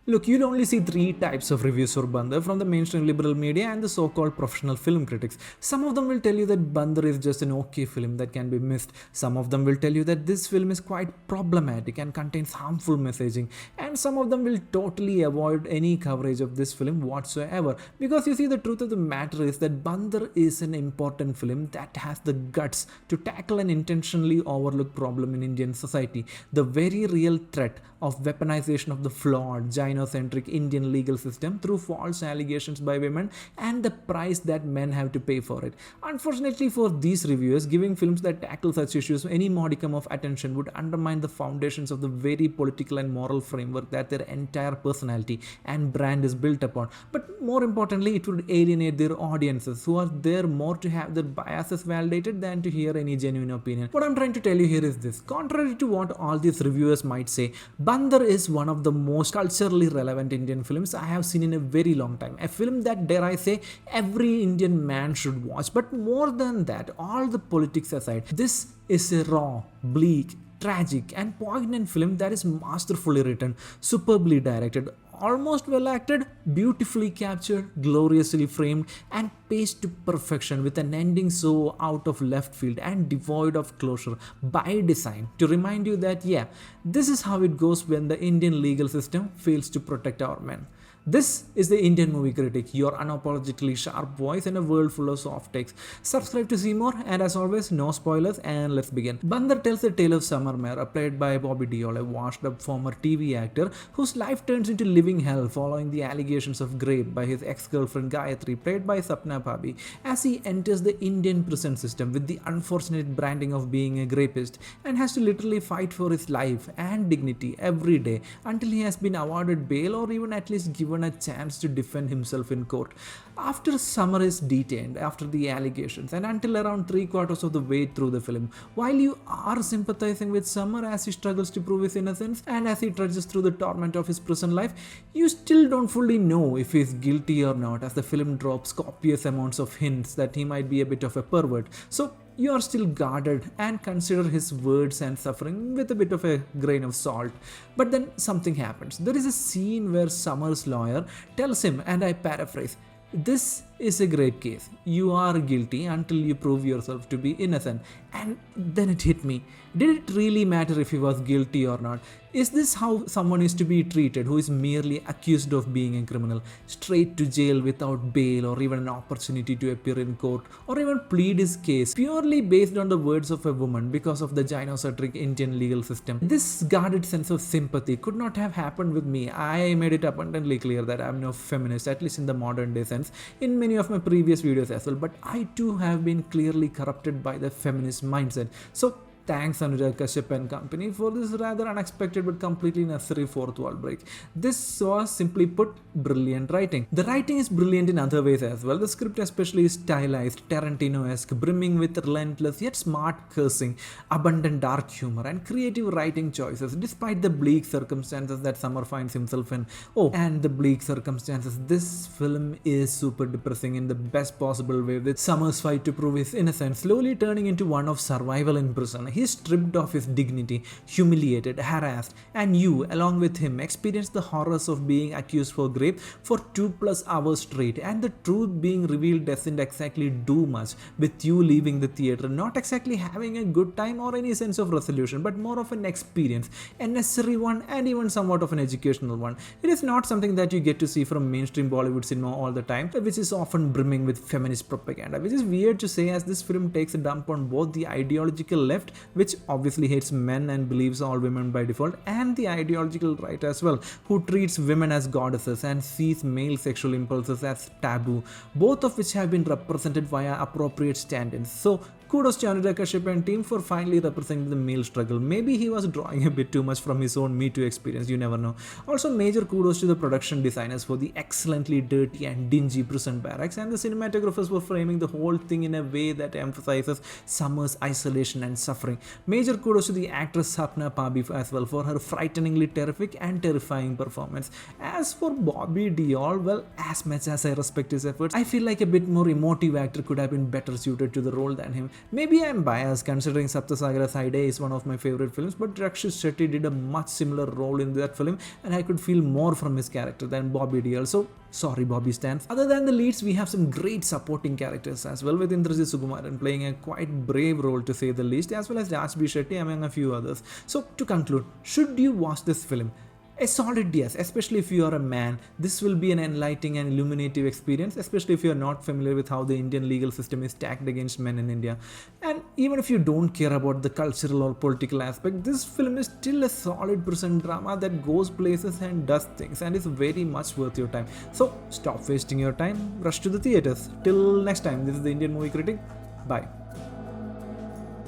Look, you'll only see three types of reviews for Bandar from the mainstream liberal media and the so-called professional film critics. Some of them will tell you that Bandar is just an okay film that can be missed. Some of them will tell you that this film is quite problematic and contains harmful messaging. And some of them will totally avoid any coverage of this film whatsoever. Because you see, the truth of the matter is that Bandar is an important film that has the guts to tackle an intentionally overlooked problem in Indian society. The very real threat of weaponization of the flawed, gynocentric Indian legal system through false allegations by women and the price that men have to pay for it. Unfortunately for these reviewers, giving films that tackle such issues any modicum of attention would undermine the foundations of the very political and moral framework that their entire personality and brand is built upon. But more importantly, it would alienate their audiences who are there more to have their biases validated than to hear any genuine opinion. What I'm trying to tell you here is this: contrary to what all these reviewers might say, Bandar is one of the most culturally relevant Indian films I have seen in a very long time. A film that, dare I say, every Indian man should watch. But more than that, all the politics aside, this is a raw, bleak, tragic and poignant film that is masterfully written, superbly directed, almost well acted, beautifully captured, gloriously framed, and paced to perfection, with an ending so out of left field and devoid of closure by design to remind you that, yeah, this is how it goes when the Indian legal system fails to protect our men. This is the Indian Movie Critic, your unapologetically sharp voice in a world full of soft takes. Subscribe to see more, and as always, no spoilers, and let's begin. Bandar tells the tale of Samar Mehra, played by Bobby Deol, a washed-up former TV actor whose life turns into living hell following the allegations of rape by his ex-girlfriend Gayatri, played by Sapna Pabbi, as he enters the Indian prison system with the unfortunate branding of being a rapist and has to literally fight for his life and dignity every day until he has been awarded bail or even at least given a chance to defend himself in court. After Samar is detained after the allegations and until around 3/4 of the way through the film, while you are sympathizing with Samar as he struggles to prove his innocence and as he trudges through the torment of his prison life, you still don't fully know if he is guilty or not, as the film drops copious amounts of hints that he might be a bit of a pervert. So you are still guarded and consider his words and suffering with a bit of a grain of salt. But then something happens. There is a scene where Samar's lawyer tells him, and I paraphrase, "This is a great case. You are guilty until you prove yourself to be innocent." And then it hit me. Did it really matter if he was guilty or not? Is this how someone is to be treated who is merely accused of being a criminal? Straight to jail without bail or even an opportunity to appear in court or even plead his case purely based on the words of a woman because of the gynocentric Indian legal system? This guarded sense of sympathy could not have happened with me. I made it abundantly clear that I am no feminist, at least in the modern day sense, in many of my previous videos as well, but I too have been clearly corrupted by the feminist mindset. So thanks Anurag Kashyap and company for this rather unexpected but completely necessary fourth wall break. This was, simply put, brilliant writing. The writing is brilliant in other ways as well. The script especially is stylized, Tarantino-esque, brimming with relentless yet smart cursing, abundant dark humor and creative writing choices despite the bleak circumstances that Samar finds himself in. Oh, and the bleak circumstances, this film is super depressing in the best possible way, with Samar's fight to prove his innocence slowly turning into one of survival in prison. He is stripped of his dignity, humiliated, harassed, and you, along with him, experience the horrors of being accused for rape for 2+ hours straight, and the truth being revealed doesn't exactly do much, with you leaving the theater not exactly having a good time or any sense of resolution, but more of an experience, a necessary one and even somewhat of an educational one. It is not something that you get to see from mainstream Bollywood cinema all the time, which is often brimming with feminist propaganda, which is weird to say as this film takes a dump on both the ideological left, which obviously hates men and believes all women by default, and the ideological right as well, who treats women as goddesses and sees male sexual impulses as taboo, both of which have been represented via appropriate stand-ins. So kudos to Anurag Kashyap and team for finally representing the male struggle. Maybe he was drawing a bit too much from his own Me Too experience, you never know. Also, major kudos to the production designers for the excellently dirty and dingy prison barracks, and the cinematographers for framing the whole thing in a way that emphasizes Samar's isolation and suffering. Major kudos to the actress Sapna Pabbi as well for her frighteningly terrific and terrifying performance. As for Bobby Deol, well, as much as I respect his efforts, I feel like a bit more emotive actor could have been better suited to the role than him. Maybe I'm biased considering Saptasagara Side is one of my favorite films, but Rakshit Shetty did a much similar role in that film, and I could feel more from his character than Bobby Deol. So sorry, Bobby Stans. Other than the leads, we have some great supporting characters as well, with Indrajith Sukumaran playing a quite brave role to say the least, as well as Raj B, Shetty among a few others. So to conclude, should you watch this film? A solid yes, especially if you are a man. This will be an enlightening and illuminative experience, especially if you are not familiar with how the Indian legal system is stacked against men in India. And even if you don't care about the cultural or political aspect, this film is still a solid prison drama that goes places and does things and is very much worth your time. So stop wasting your time, rush to the theaters. Till next time, this is the Indian Movie Critic. Bye.